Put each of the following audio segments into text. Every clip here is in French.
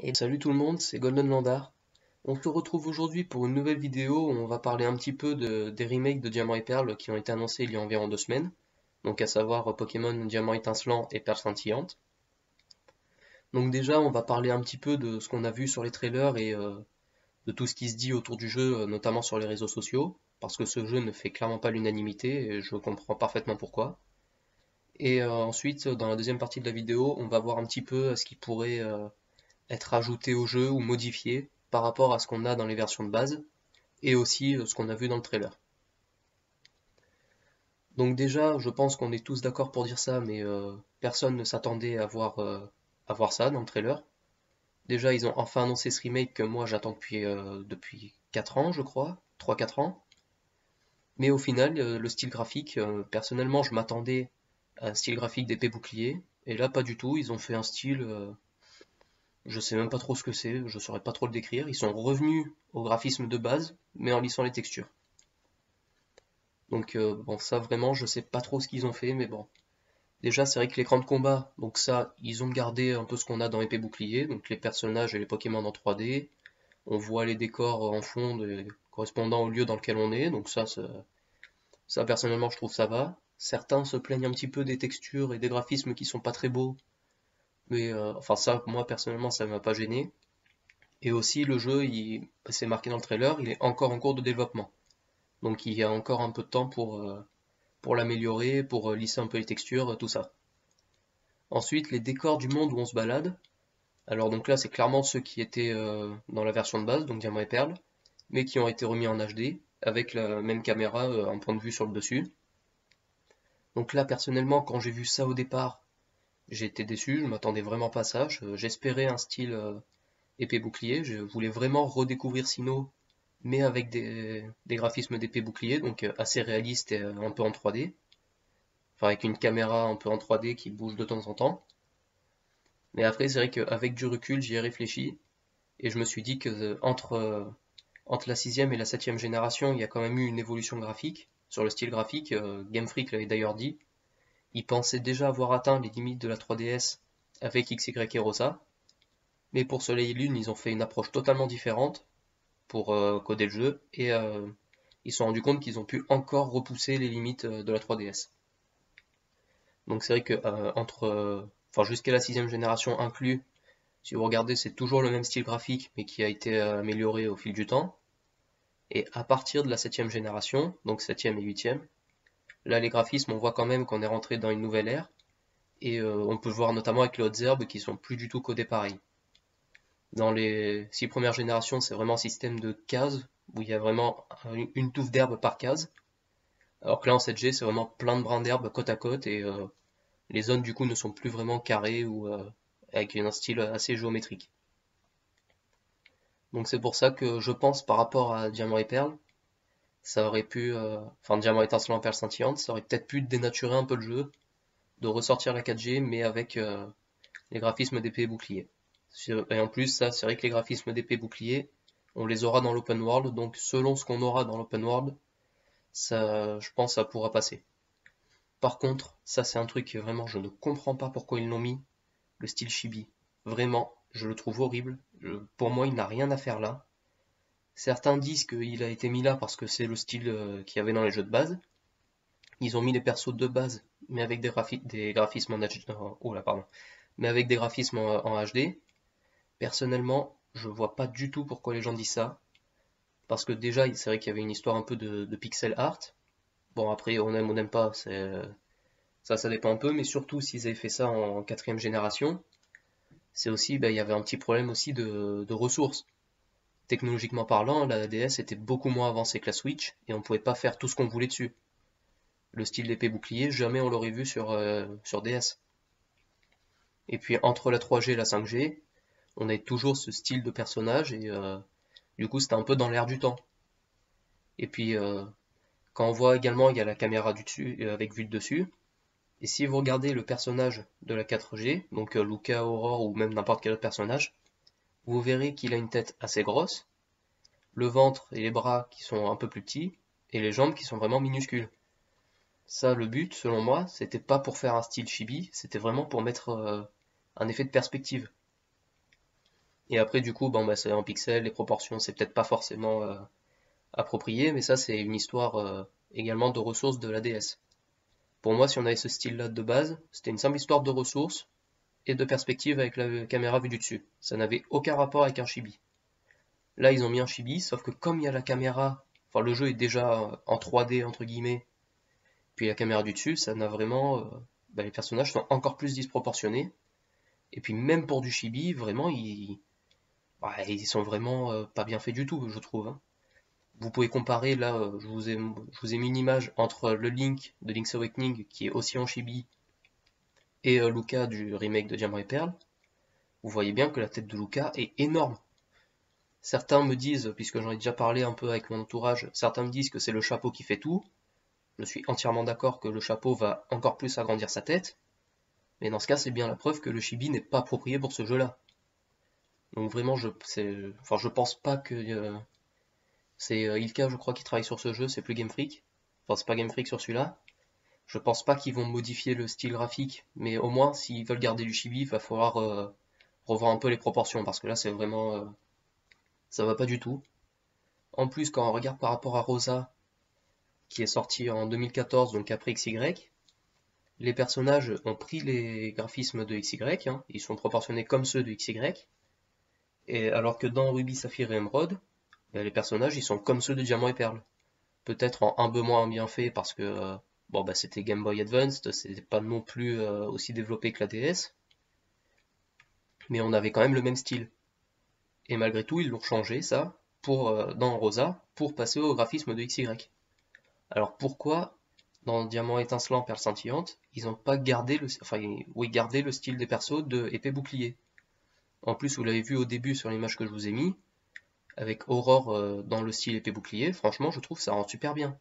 Et salut tout le monde, c'est Golden Landar. On se retrouve aujourd'hui pour une nouvelle vidéo où on va parler un petit peu des remakes de Diamant et Perle qui ont été annoncés il y a environ 2 semaines. Donc à savoir Pokémon Diamant étincelant et Perle scintillante. Donc déjà on va parler un petit peu de ce qu'on a vu sur les trailers et de tout ce qui se dit autour du jeu, notamment sur les réseaux sociaux. Parce que ce jeu ne fait clairement pas l'unanimité et je comprends parfaitement pourquoi. Et ensuite, dans la deuxième partie de la vidéo, on va voir un petit peu ce qui pourrait être ajouté au jeu ou modifié par rapport à ce qu'on a dans les versions de base et aussi ce qu'on a vu dans le trailer. Donc déjà, je pense qu'on est tous d'accord pour dire ça, mais personne ne s'attendait à voir ça dans le trailer. Déjà, ils ont enfin annoncé ce remake que moi j'attends depuis 4 ans, je crois, 3-4 ans. Mais au final, le style graphique, personnellement, je m'attendais à un style graphique d'épée bouclier, et là pas du tout, ils ont fait un style, je sais même pas trop ce que c'est, je saurais pas trop le décrire. Ils sont revenus au graphisme de base, mais en lissant les textures. Donc bon, ça vraiment, je sais pas trop ce qu'ils ont fait, mais bon. Déjà, c'est vrai que l'écran de combat, donc ça, ils ont gardé un peu ce qu'on a dans épée bouclier, donc les personnages et les Pokémon en 3D. On voit les décors en fond correspondant au lieu dans lequel on est, donc ça personnellement je trouve ça va. Certains se plaignent un petit peu des textures et des graphismes qui sont pas très beaux, mais enfin ça, moi personnellement, ça m'a pas gêné. Et aussi, le jeu, c'est marqué dans le trailer, il est encore en cours de développement. Donc il y a encore un peu de temps pour l'améliorer, pour lisser un peu les textures, tout ça. Ensuite, les décors du monde où on se balade. Alors donc là, c'est clairement ceux qui étaient dans la version de base, donc Diamant et Perle, mais qui ont été remis en HD, avec la même caméra en point de vue sur le dessus. Donc là, personnellement, quand j'ai vu ça au départ, j'ai été déçu, je m'attendais vraiment pas à ça. J'espérais un style épée bouclier, je voulais vraiment redécouvrir Sinnoh mais avec des graphismes d'épée bouclier, donc assez réaliste et un peu en 3D. Enfin, avec une caméra un peu en 3D qui bouge de temps en temps. Mais après, c'est vrai qu'avec du recul, j'y ai réfléchi, et je me suis dit que entre la sixième et la septième génération, il y a quand même eu une évolution graphique. Sur le style graphique, Game Freak l'avait d'ailleurs dit. Ils pensaient déjà avoir atteint les limites de la 3DS avec XY et Rosa. Mais pour Soleil et Lune, ils ont fait une approche totalement différente pour coder le jeu, et ils se sont rendus compte qu'ils ont pu encore repousser les limites de la 3DS. Donc c'est vrai que enfin jusqu'à la sixième génération inclus, si vous regardez, c'est toujours le même style graphique, mais qui a été amélioré au fil du temps. Et à partir de la septième génération, donc septième et huitième, là les graphismes, on voit quand même qu'on est rentré dans une nouvelle ère, et on peut voir notamment avec les hautes herbes qui sont plus du tout codées pareil. Dans les 6 premières générations, c'est vraiment un système de cases, où il y a vraiment une touffe d'herbe par case. Alors que là en 7G, c'est vraiment plein de brins d'herbe côte à côte et les zones du coup ne sont plus vraiment carrées ou avec un style assez géométrique. Donc c'est pour ça que je pense par rapport à Diamant et Perle, ça aurait pu, enfin Diamant étincelant, Perle scintillante, ça aurait peut-être pu dénaturer un peu le jeu, de ressortir la 4G mais avec les graphismes d'épée et bouclier. Et en plus, ça, c'est vrai que les graphismes d'épée et bouclier, on les aura dans l'open world, donc selon ce qu'on aura dans l'open world, ça, je pense, ça pourra passer. Par contre, ça c'est un truc que vraiment je ne comprends pas pourquoi ils l'ont mis, le style chibi. Vraiment, je le trouve horrible. Pour moi, il n'a rien à faire là. Certains disent qu'il a été mis là parce que c'est le style qu'il y avait dans les jeux de base. Ils ont mis les persos de base, mais avec des graphismes en HD. Oh là, pardon. Mais avec des graphismes en HD. Personnellement, je vois pas du tout pourquoi les gens disent ça. Parce que déjà, c'est vrai qu'il y avait une histoire un peu de pixel art. Bon, après, on aime ou on n'aime pas, ça dépend un peu, mais surtout s'ils avaient fait ça en quatrième génération, c'est aussi, bah, il y avait un petit problème aussi de ressources. Technologiquement parlant, la DS était beaucoup moins avancée que la Switch, et on pouvait pas faire tout ce qu'on voulait dessus. Le style d'épée bouclier, jamais on l'aurait vu sur DS. Et puis entre la 3G et la 5G, on avait toujours ce style de personnage, et du coup c'était un peu dans l'air du temps. Et puis quand on voit également, il y a la caméra du dessus, avec vue de dessus, et si vous regardez le personnage de la 4G, donc Luca, Aurore ou même n'importe quel autre personnage, vous verrez qu'il a une tête assez grosse, le ventre et les bras qui sont un peu plus petits, et les jambes qui sont vraiment minuscules. Ça, le but, selon moi, c'était pas pour faire un style chibi, c'était vraiment pour mettre un effet de perspective. Et après, du coup, bon, bah, c'est en pixels, les proportions, c'est peut-être pas forcément approprié, mais ça, c'est une histoire également de ressources de la DS. Pour moi, si on avait ce style-là de base, c'était une simple histoire de ressources et de perspective avec la caméra vue du dessus. Ça n'avait aucun rapport avec un chibi. Là, ils ont mis un chibi, sauf que comme il y a la caméra, enfin le jeu est déjà en 3D entre guillemets, puis la caméra du dessus, ça n'a vraiment, bah, les personnages sont encore plus disproportionnés. Et puis même pour du chibi, vraiment, ils sont vraiment pas bien faits du tout, je trouve, hein. Vous pouvez comparer, là, je vous ai mis une image entre le Link de Link's Awakening, qui est aussi en chibi, et Luca du remake de Diamant et Perle. Vous voyez bien que la tête de Luca est énorme. Certains me disent, puisque j'en ai déjà parlé un peu avec mon entourage, certains me disent que c'est le chapeau qui fait tout. Je suis entièrement d'accord que le chapeau va encore plus agrandir sa tête, mais dans ce cas, c'est bien la preuve que le chibi n'est pas approprié pour ce jeu-là. Donc vraiment, je pense pas que c'est Ilka, je crois, qui travaille sur ce jeu, c'est plus Game Freak. Enfin, c'est pas Game Freak sur celui-là. Je pense pas qu'ils vont modifier le style graphique, mais au moins, s'ils veulent garder du chibi, il va falloir revoir un peu les proportions, parce que là, c'est vraiment, ça va pas du tout. En plus, quand on regarde par rapport à Rosa, qui est sorti en 2014, donc après XY, les personnages ont pris les graphismes de XY, hein, ils sont proportionnés comme ceux de XY, et alors que dans Ruby, Saphir et Emerald, ben, les personnages ils sont comme ceux de Diamant et Perle. Peut-être en un peu moins bien fait parce que bon bah c'était Game Boy Advance, c'était pas non plus aussi développé que la DS, mais on avait quand même le même style. Et malgré tout, ils l'ont changé ça pour dans Rosa pour passer au graphisme de XY. Alors pourquoi dans Diamant étincelant, Perle scintillante, ils n'ont pas gardé gardé le style des persos de épée bouclier. En plus, vous l'avez vu au début sur l'image que je vous ai mis, avec Aurore dans le style épée bouclier, franchement, je trouve que ça rend super bien.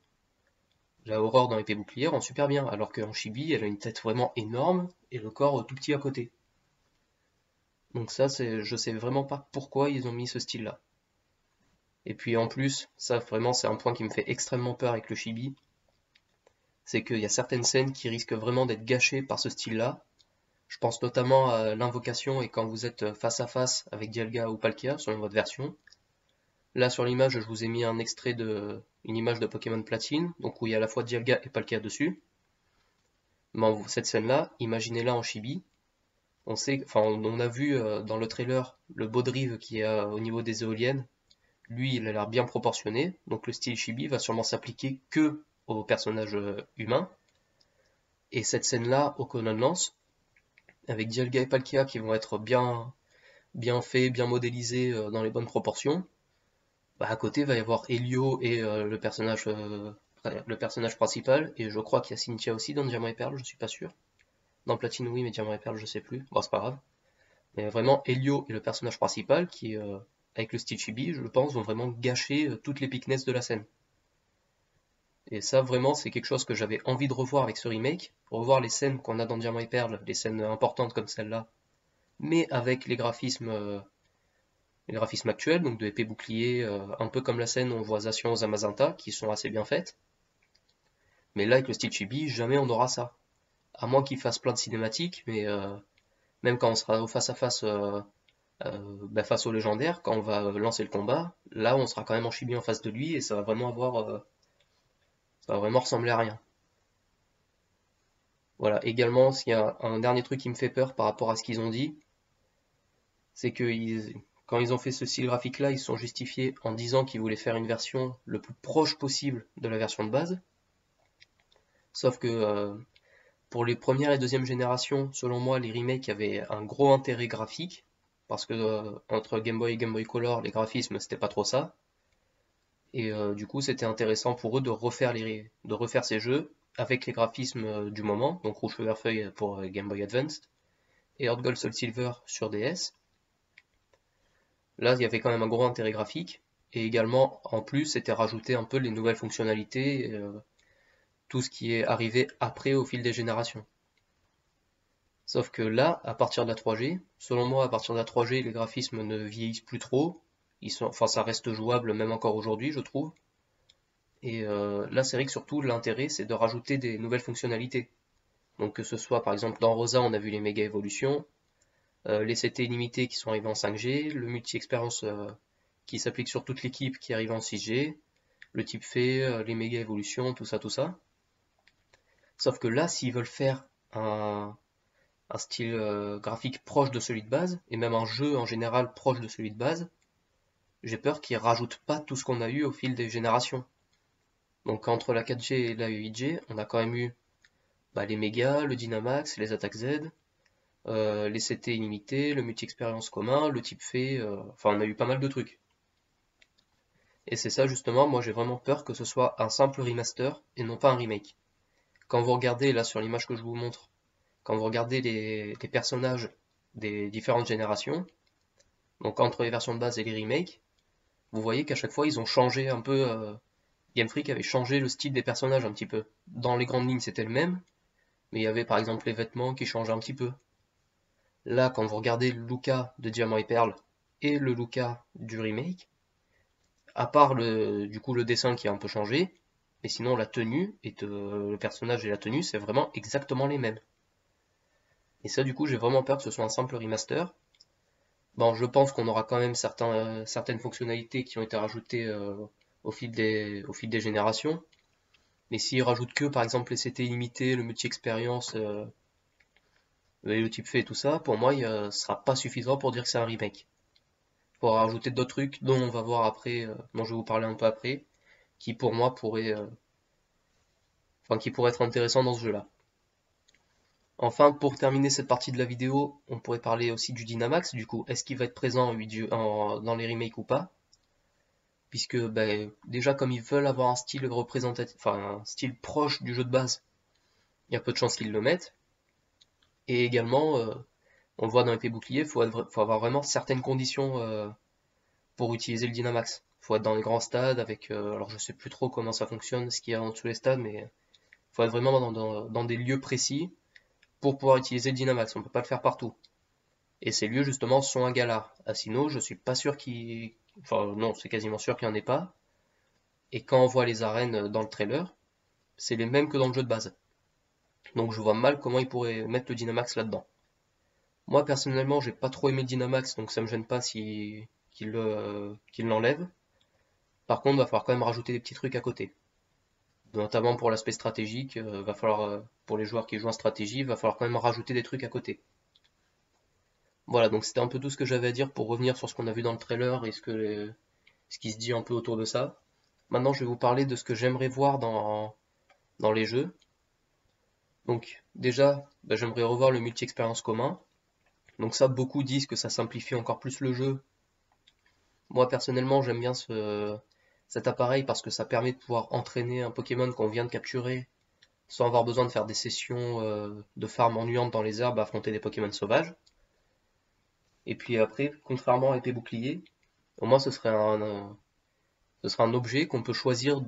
La Aurore dans l'épée bouclier rend super bien, alors qu'en chibi, elle a une tête vraiment énorme et le corps tout petit à côté. Donc ça, je sais vraiment pas pourquoi ils ont mis ce style-là. Et puis en plus, ça vraiment, c'est un point qui me fait extrêmement peur avec le chibi, c'est qu'il y a certaines scènes qui risquent vraiment d'être gâchées par ce style-là. Je pense notamment à l'invocation et quand vous êtes face à face avec Dialga ou Palkia, selon votre version. Là sur l'image, je vous ai mis un extrait une image de Pokémon Platine, donc où il y a à la fois Dialga et Palkia dessus. Mais cette scène-là, imaginez-la en chibi. On a vu dans le trailer le Baudrive qui est au niveau des éoliennes. Lui, il a l'air bien proportionné, donc le style chibi va sûrement s'appliquer que aux personnages humains. Et cette scène-là, au Conan Lance, avec Dialga et Palkia qui vont être bien faits, bien modélisés dans les bonnes proportions, bah, à côté, il va y avoir Helio et le personnage principal, et je crois qu'il y a Cynthia aussi dans Diamant et Perle, je suis pas sûr. Dans Platine, oui, mais Diamant et Perle, je sais plus. Bon, c'est pas grave. Mais vraiment, Helio et le personnage principal, qui, avec le style chibi, je pense, vont vraiment gâcher toute l'épicness de la scène. Et ça, vraiment, c'est quelque chose que j'avais envie de revoir avec ce remake. Revoir les scènes qu'on a dans Diamant et Perle, les scènes importantes comme celle-là, mais avec les graphismes actuels, donc de épée bouclier, un peu comme la scène où on voit Zacian aux Amazenta, qui sont assez bien faites. Mais là, avec le style chibi, jamais on aura ça. À moins qu'il fasse plein de cinématiques, mais même quand on sera au face-à-face face au légendaire, quand on va lancer le combat, là on sera quand même en chibi en face de lui et ça va vraiment ressembler à rien. Voilà, également, s'il y a un dernier truc qui me fait peur par rapport à ce qu'ils ont dit, c'est que quand ils ont fait ce style graphique là, ils se sont justifiés en disant qu'ils voulaient faire une version le plus proche possible de la version de base. Sauf que pour les premières et deuxième générations, selon moi, les remakes avaient un gros intérêt graphique, parce que entre Game Boy et Game Boy Color, les graphismes, c'était pas trop ça. Et du coup, c'était intéressant pour eux de refaire ces jeux avec les graphismes du moment, donc Rouge Feu Vert Feuille pour Game Boy Advance et Heart Gold Soul Silver sur DS. Là, il y avait quand même un gros intérêt graphique, et également, en plus, c'était rajouter un peu les nouvelles fonctionnalités, tout ce qui est arrivé après au fil des générations. Sauf que là, à partir de la 3G, selon moi, à partir de la 3G, les graphismes ne vieillissent plus trop. Ça reste jouable même encore aujourd'hui, je trouve. Et là, c'est vrai que surtout l'intérêt, c'est de rajouter des nouvelles fonctionnalités. Donc que ce soit, par exemple, dans Rosa, on a vu les méga évolutions. les CT illimités qui sont arrivés en 5G, le multi-expérience qui s'applique sur toute l'équipe qui arrive en 6G, le type fait, les méga évolutions, tout ça, tout ça. Sauf que là, s'ils veulent faire un style graphique proche de celui de base, et même un jeu en général proche de celui de base, j'ai peur qu'ils rajoutent pas tout ce qu'on a eu au fil des générations. Donc entre la 4G et la 8G, on a quand même eu les mégas, le Dynamax, les attaques Z, les CT illimités, le multi-expérience commun, le type fait, enfin on a eu pas mal de trucs. Et c'est ça justement, moi j'ai vraiment peur que ce soit un simple remaster et non pas un remake. Quand vous regardez là sur l'image que je vous montre, quand vous regardez les personnages des différentes générations, donc entre les versions de base et les remakes, vous voyez qu'à chaque fois ils ont changé un peu, Game Freak avait changé le style des personnages un petit peu. Dans les grandes lignes c'était le même, mais il y avait par exemple les vêtements qui changeaient un petit peu. Là, quand vous regardez le Lucca de Diamant et Perle et le Lucca du remake, à part du coup le dessin qui a un peu changé, mais sinon la tenue et le personnage et la tenue, c'est vraiment exactement les mêmes. Et ça, du coup, j'ai vraiment peur que ce soit un simple remaster. Bon, je pense qu'on aura quand même certaines fonctionnalités qui ont été rajoutées au fil des générations. Mais s'ils rajoutent que, par exemple, les CT illimités, le multi-expérience, et le type fait et tout ça, pour moi, ce sera pas suffisant pour dire que c'est un remake. Il faudra rajouter d'autres trucs dont on va voir après, dont je vais vous parler un peu après, qui pour moi qui pourraient être intéressants dans ce jeu-là. Enfin, pour terminer cette partie de la vidéo, on pourrait parler aussi du Dynamax. Du coup, est-ce qu'il va être présent dans les remakes ou pas? Puisque déjà, comme ils veulent avoir un style représentatif, enfin un style proche du jeu de base, il y a peu de chances qu'ils le mettent. Et également, on le voit dans l'épée bouclier, faut avoir vraiment certaines conditions pour utiliser le Dynamax. Faut être dans les grands stades avec, alors je sais plus trop comment ça fonctionne, ce qu'il y a en dessous les stades, mais faut être vraiment dans des lieux précis pour pouvoir utiliser le Dynamax. On peut pas le faire partout. Et ces lieux justement sont à Galar. À Sinnoh, je suis pas sûr qu'il, enfin non, c'est quasiment sûr qu'il n'y en ait pas. Et quand on voit les arènes dans le trailer, c'est les mêmes que dans le jeu de base. Donc je vois mal comment ils pourraient mettre le Dynamax là-dedans. Moi personnellement, j'ai pas trop aimé le Dynamax, donc ça me gêne pas qu'il l'enlève. Par contre, il va falloir quand même rajouter des petits trucs à côté. Notamment pour l'aspect stratégique, va falloir, pour les joueurs qui jouent en stratégie, il va falloir quand même rajouter des trucs à côté. Voilà, donc c'était un peu tout ce que j'avais à dire pour revenir sur ce qu'on a vu dans le trailer et ce qui se dit un peu autour de ça. Maintenant, je vais vous parler de ce que j'aimerais voir dans les jeux. Donc, déjà, j'aimerais revoir le multi-expérience commun. Donc ça, beaucoup disent que ça simplifie encore plus le jeu. Moi, personnellement, j'aime bien cet appareil parce que ça permet de pouvoir entraîner un Pokémon qu'on vient de capturer sans avoir besoin de faire des sessions de farm ennuyantes dans les herbes à affronter des Pokémon sauvages. Et puis après, contrairement à épée bouclier, au moins ce serait un objet qu'on peut choisir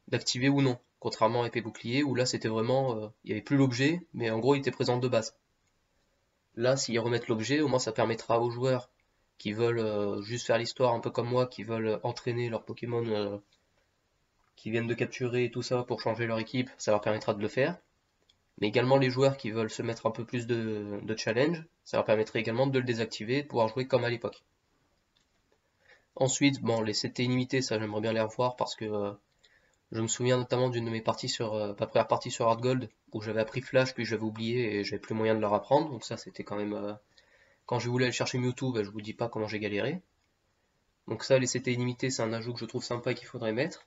d'activer ou non. Contrairement à épée bouclier, où là c'était vraiment, il n'y avait plus l'objet, mais en gros il était présent de base. Là, s'ils remettent l'objet, au moins ça permettra aux joueurs qui veulent juste faire l'histoire un peu comme moi, qui veulent entraîner leurs Pokémon qui viennent de capturer et tout ça pour changer leur équipe, ça leur permettra de le faire. Mais également les joueurs qui veulent se mettre un peu plus de challenge, ça leur permettrait également de le désactiver et de pouvoir jouer comme à l'époque. Ensuite, bon, les CT illimités, ça j'aimerais bien les revoir parce que je me souviens notamment d'une de mes parties sur ma première partie sur Hard Gold où j'avais appris Flash puis j'avais oublié et j'avais plus moyen de leur apprendre. Donc ça c'était quand même quand j'ai voulu aller chercher Mewtwo, je vous dis pas comment j'ai galéré. Donc ça les CT illimités c'est un ajout que je trouve sympa et qu'il faudrait mettre.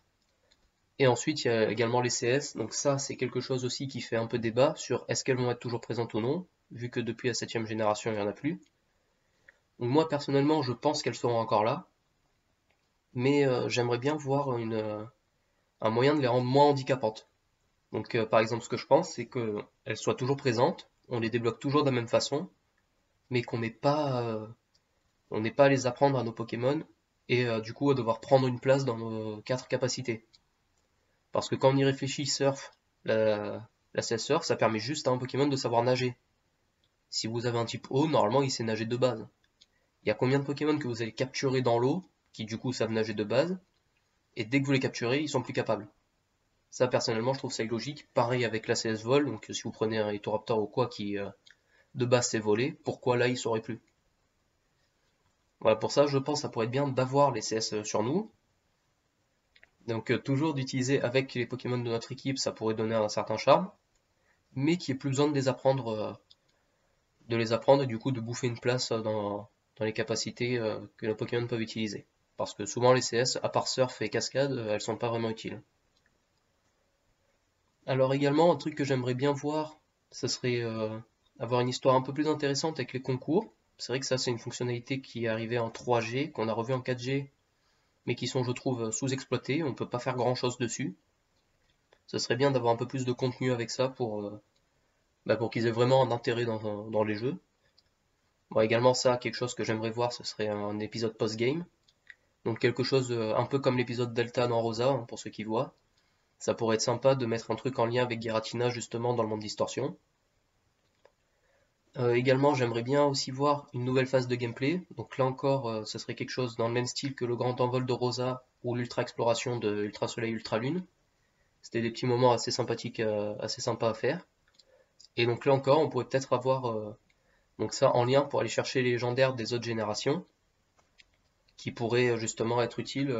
Et ensuite il y a également les CS. Donc ça c'est quelque chose aussi qui fait un peu débat sur est-ce qu'elles vont être toujours présentes ou non, vu que depuis la 7ème génération il n'y en a plus. Donc moi personnellement je pense qu'elles seront encore là, mais j'aimerais bien voir un moyen de les rendre moins handicapantes. Donc par exemple ce que je pense c'est qu'elles soient toujours présentes, on les débloque toujours de la même façon, mais on n'ait pas à les apprendre à nos Pokémon et du coup à devoir prendre une place dans nos 4 capacités. Parce que quand on y réfléchit, Surf, la CS Surf, ça permet juste à un Pokémon de savoir nager. Si vous avez un type eau, normalement il sait nager de base. Il y a combien de Pokémon que vous allez capturer dans l'eau, qui du coup savent nager de base, et dès que vous les capturez, ils sont plus capables. Ça personnellement je trouve ça illogique. Pareil avec la CS Vol, donc si vous prenez un Etoraptor ou quoi qui de base c'est volé, pourquoi là il saurait plus? Voilà, pour ça je pense que ça pourrait être bien d'avoir les CS sur nous. Donc toujours d'utiliser avec les Pokémon de notre équipe, ça pourrait donner un certain charme, mais qu'il n'y ait plus besoin de les apprendre et du coup de bouffer une place dans les capacités que les Pokémon peuvent utiliser. Parce que souvent les CS, à part Surf et Cascade, elles sont pas vraiment utiles. Alors également, un truc que j'aimerais bien voir, ce serait avoir une histoire un peu plus intéressante avec les concours. C'est vrai que ça c'est une fonctionnalité qui est arrivée en 3G, qu'on a revu en 4G, mais qui sont je trouve sous-exploitées, on peut pas faire grand chose dessus. Ce serait bien d'avoir un peu plus de contenu avec ça pour qu'ils aient vraiment un intérêt dans les jeux. Bon, également ça, quelque chose que j'aimerais voir, ce serait un épisode post-game. Donc quelque chose un peu comme l'épisode Delta dans Rosa, hein, pour ceux qui voient. Ça pourrait être sympa de mettre un truc en lien avec Giratina justement dans le monde Distorsion. Également, j'aimerais bien aussi voir une nouvelle phase de gameplay. Donc là encore, ce serait quelque chose dans le même style que le grand envol de Rosa ou l'ultra exploration de Ultra Soleil Ultra Lune. C'était des petits moments assez sympathiques, assez sympas à faire. Et donc là encore, on pourrait peut-être avoir donc ça en lien pour aller chercher les légendaires des autres générations, qui pourraient justement être utiles.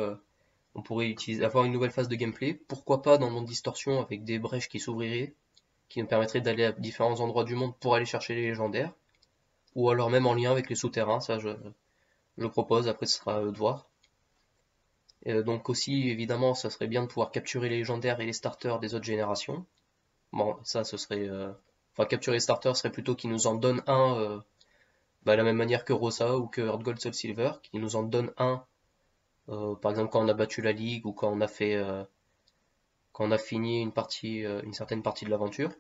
On pourrait avoir une nouvelle phase de gameplay. Pourquoi pas dans le monde Distorsion avec des brèches qui s'ouvriraient, qui nous permettraient d'aller à différents endroits du monde pour aller chercher les légendaires. Ou alors même en lien avec les souterrains, ça je propose, après ce sera à eux de voir. Donc aussi, évidemment, ça serait bien de pouvoir capturer les légendaires et les starters des autres générations. Bon, ça ce serait... Enfin, capturer les starters serait plutôt qu'ils nous en donnent un, de la même manière que Rosa ou que Heart Gold Soul Silver, qui nous en donnent un, par exemple quand on a battu la ligue ou quand on a fini une certaine partie de l'aventure.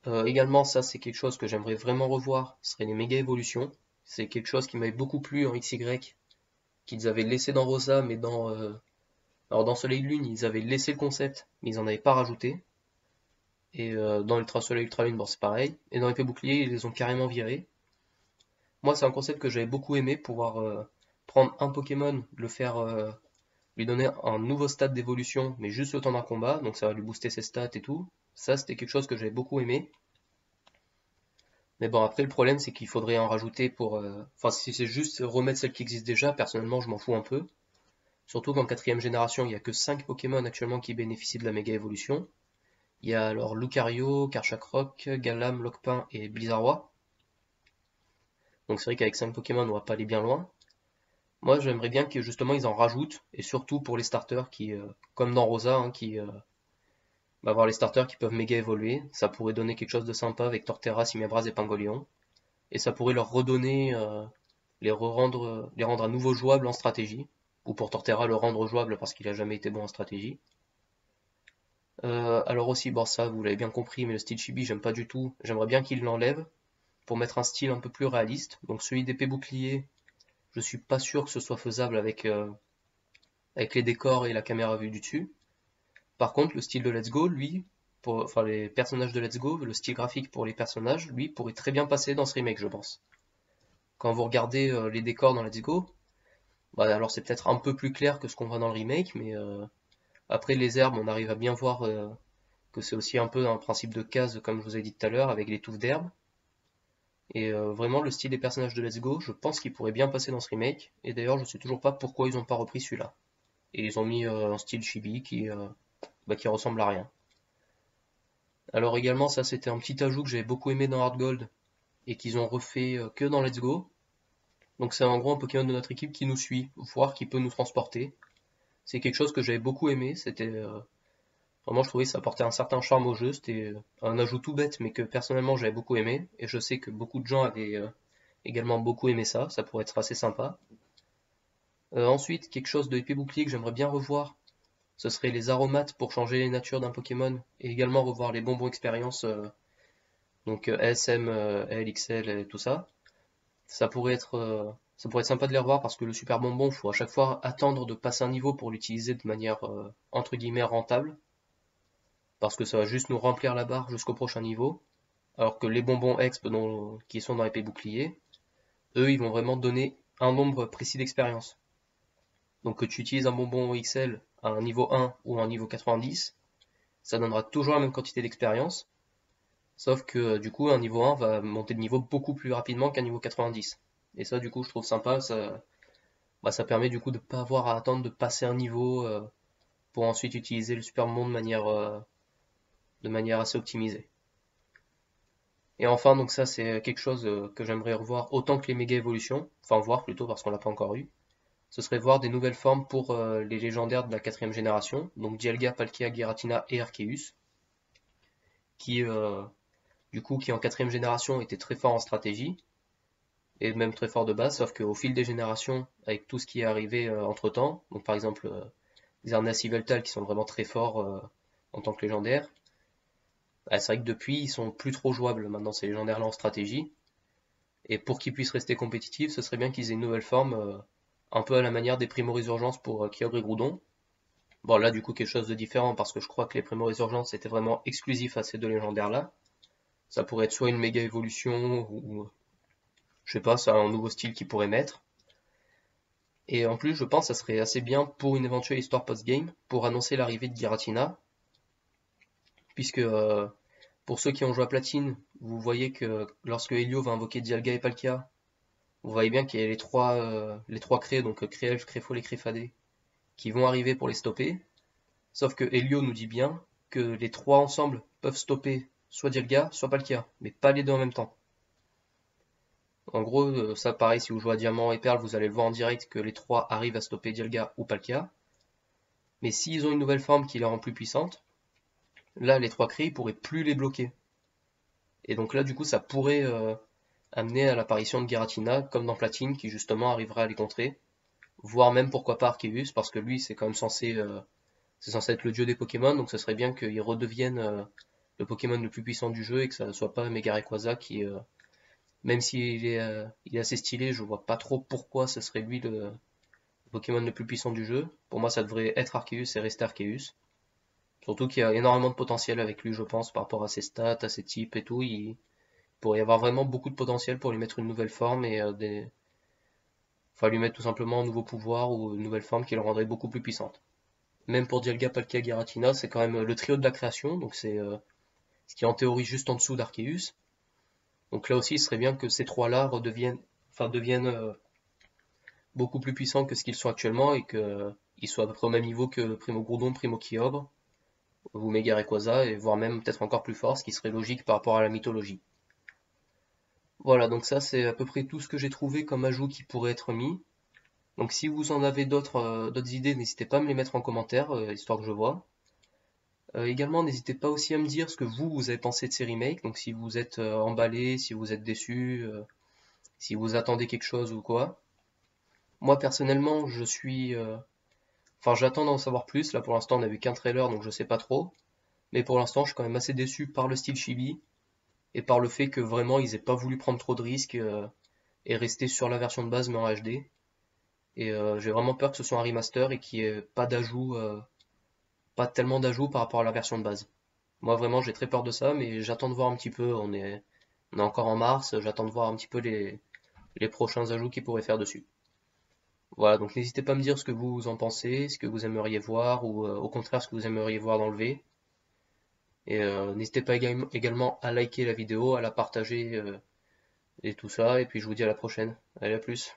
Également, ça c'est quelque chose que j'aimerais vraiment revoir, ce serait les méga évolutions. C'est quelque chose qui m'avait beaucoup plu en XY, qu'ils avaient laissé dans Rosa, mais alors dans Soleil Lune, ils avaient laissé le concept, mais ils en avaient pas rajouté. Et dans Ultra Soleil Ultra Lune, bon c'est pareil. Et dans Épée Bouclier, ils les ont carrément virés. Moi, c'est un concept que j'avais beaucoup aimé, pouvoir prendre un Pokémon, lui donner un nouveau stade d'évolution, mais juste le temps d'un combat, donc ça va lui booster ses stats et tout. Ça, c'était quelque chose que j'avais beaucoup aimé. Mais bon, après, le problème, c'est qu'il faudrait en rajouter pour... Enfin, si c'est juste remettre celle qui existe déjà, personnellement, je m'en fous un peu. Surtout qu'en 4ème génération, il n'y a que 5 Pokémon actuellement qui bénéficient de la méga évolution. Il y a alors Lucario, Karchakroc, Galam, Lockpin et Blizzardroid. Donc c'est vrai qu'avec 5 Pokémon, on va pas aller bien loin. Moi, j'aimerais bien que justement ils en rajoutent, et surtout pour les starters qui, comme dans Rosa, hein, avoir les starters qui peuvent méga évoluer. Ça pourrait donner quelque chose de sympa avec Torterra, Simiabras et Pangolion. Et ça pourrait leur redonner, les rendre à nouveau jouables en stratégie. Ou pour Torterra le rendre jouable parce qu'il a jamais été bon en stratégie. Alors aussi, bon ça vous l'avez bien compris, mais le style chibi j'aime pas du tout. J'aimerais bien qu'il l'enlève pour mettre un style un peu plus réaliste. Donc celui d'épée bouclier, je suis pas sûr que ce soit faisable avec les décors et la caméra vue du dessus. Par contre, le style de Let's Go, lui, enfin les personnages de Let's Go, le style graphique pour les personnages, lui, pourrait très bien passer dans ce remake, je pense. Quand vous regardez les décors dans Let's Go, alors c'est peut-être un peu plus clair que ce qu'on voit dans le remake, mais après les herbes, on arrive à bien voir que c'est aussi un peu un principe de case, comme je vous ai dit tout à l'heure, avec les touffes d'herbe. Et vraiment, le style des personnages de Let's Go, je pense qu'il pourrait bien passer dans ce remake. Et d'ailleurs, je sais toujours pas pourquoi ils ont pas repris celui-là. Et ils ont mis un style chibi qui ressemble à rien. Alors également, ça c'était un petit ajout que j'avais beaucoup aimé dans Heart Gold et qu'ils ont refait que dans Let's Go. Donc c'est en gros un Pokémon de notre équipe qui nous suit, voire qui peut nous transporter. C'est quelque chose que j'avais beaucoup aimé, c'était vraiment je trouvais que ça apportait un certain charme au jeu, c'était un ajout tout bête mais que personnellement j'avais beaucoup aimé et je sais que beaucoup de gens avaient également beaucoup aimé ça, ça pourrait être assez sympa. Ensuite, quelque chose de épée bouclier que j'aimerais bien revoir, ce serait les aromates pour changer les natures d'un Pokémon et également revoir les bonbons expérience, donc SM, LXL et tout ça. Ça pourrait être sympa de les revoir parce que le super bonbon, faut à chaque fois attendre de passer un niveau pour l'utiliser de manière entre guillemets rentable. Parce que ça va juste nous remplir la barre jusqu'au prochain niveau. Alors que les bonbons exp qui sont dans l'épée bouclier, eux ils vont vraiment donner un nombre précis d'expérience. Donc que tu utilises un bonbon XL à un niveau 1 ou à un niveau 90, ça donnera toujours la même quantité d'expérience. Sauf que du coup un niveau 1 va monter de niveau beaucoup plus rapidement qu'un niveau 90. Et ça du coup je trouve sympa, ça permet du coup de pas avoir à attendre de passer un niveau pour ensuite utiliser le super monde de manière assez optimisée. Et enfin donc ça c'est quelque chose que j'aimerais revoir autant que les méga évolutions, enfin voir plutôt parce qu'on l'a pas encore eu. Ce serait voir des nouvelles formes pour les légendaires de la quatrième génération, donc Dialga, Palkia, Giratina et Arceus, qui qui en quatrième génération étaient très forts en stratégie, et même très forts de base, sauf qu'au fil des générations, avec tout ce qui est arrivé entre temps, donc par exemple Xerneas et Yveltal qui sont vraiment très forts en tant que légendaires, bah, c'est vrai que depuis ils sont plus trop jouables maintenant ces légendaires là en stratégie, et pour qu'ils puissent rester compétitifs, ce serait bien qu'ils aient une nouvelle forme, un peu à la manière des Primo Résurgence pour Kyogre et Groudon. Bon là du coup quelque chose de différent parce que je crois que les Primo Résurgence c'était vraiment exclusif à ces deux légendaires là. Ça pourrait être soit une méga évolution ou je sais pas, ça un nouveau style qu'ils pourraient mettre. Et en plus je pense que ça serait assez bien pour une éventuelle histoire post-game pour annoncer l'arrivée de Giratina, puisque pour ceux qui ont joué à Platine, vous voyez que lorsque Helio va invoquer Dialga et Palkia, vous voyez bien qu'il y a les trois craies, donc Créelf, Créfol et Créfadé, qui vont arriver pour les stopper. Sauf que Helio nous dit bien que les trois ensemble peuvent stopper soit Dialga, soit Palkia, mais pas les deux en même temps. En gros, ça pareil, si vous jouez à Diamant et Perle, vous allez le voir en direct que les trois arrivent à stopper Dialga ou Palkia. Mais s'ils ont une nouvelle forme qui les rend plus puissantes, là les trois cris pourraient plus les bloquer. Et donc là du coup ça pourrait amener à l'apparition de Giratina, comme dans Platine, qui justement arriverait à les contrer. Voire même pourquoi pas Arceus, parce que lui c'est quand même c'est censé être le dieu des Pokémon, donc ce serait bien qu'il redevienne le Pokémon le plus puissant du jeu et que ça ne soit pas Mega Rayquaza qui, même il est assez stylé, je vois pas trop pourquoi ce serait lui le Pokémon le plus puissant du jeu. Pour moi, ça devrait être Arceus et rester Arceus. Surtout qu'il y a énormément de potentiel avec lui, je pense, par rapport à ses stats, à ses types et tout. Il pourrait y avoir vraiment beaucoup de potentiel pour lui mettre une nouvelle forme et enfin, lui mettre tout simplement un nouveau pouvoir ou une nouvelle forme qui le rendrait beaucoup plus puissante. Même pour Dialga, Palkia, Giratina, c'est quand même le trio de la création, donc c'est ce qui est en théorie juste en dessous d'Arceus. Donc là aussi, il serait bien que ces trois-là deviennent beaucoup plus puissants que ce qu'ils sont actuellement et qu'ils soient à peu près au même niveau que Primo Groudon, Primo Kyogre ou Mega Rayquaza, et voire même peut-être encore plus fort, ce qui serait logique par rapport à la mythologie. Voilà, donc ça c'est à peu près tout ce que j'ai trouvé comme ajout qui pourrait être mis. Donc si vous en avez d'autres idées, n'hésitez pas à me les mettre en commentaire, histoire que je vois. Également, n'hésitez pas aussi à me dire ce que vous avez pensé de ces remakes, donc si vous êtes emballé, si vous êtes déçu, si vous attendez quelque chose ou quoi. Moi personnellement, j'attends d'en savoir plus. Là pour l'instant, on a vu qu'un trailer, donc je sais pas trop. Mais pour l'instant, je suis quand même assez déçu par le style chibi et par le fait que vraiment ils aient pas voulu prendre trop de risques et rester sur la version de base mais en HD. Et j'ai vraiment peur que ce soit un remaster et qu'il n'y ait pas d'ajout, pas tellement d'ajouts par rapport à la version de base. Moi vraiment j'ai très peur de ça, mais j'attends de voir un petit peu. On est encore en mars, j'attends de voir un petit peu les prochains ajouts qu'ils pourraient faire dessus. Voilà, donc n'hésitez pas à me dire ce que vous en pensez, ce que vous aimeriez voir ou au contraire ce que vous aimeriez voir d'enlever. Et n'hésitez pas également à liker la vidéo, à la partager et tout ça. Et puis je vous dis à la prochaine. Allez, à plus.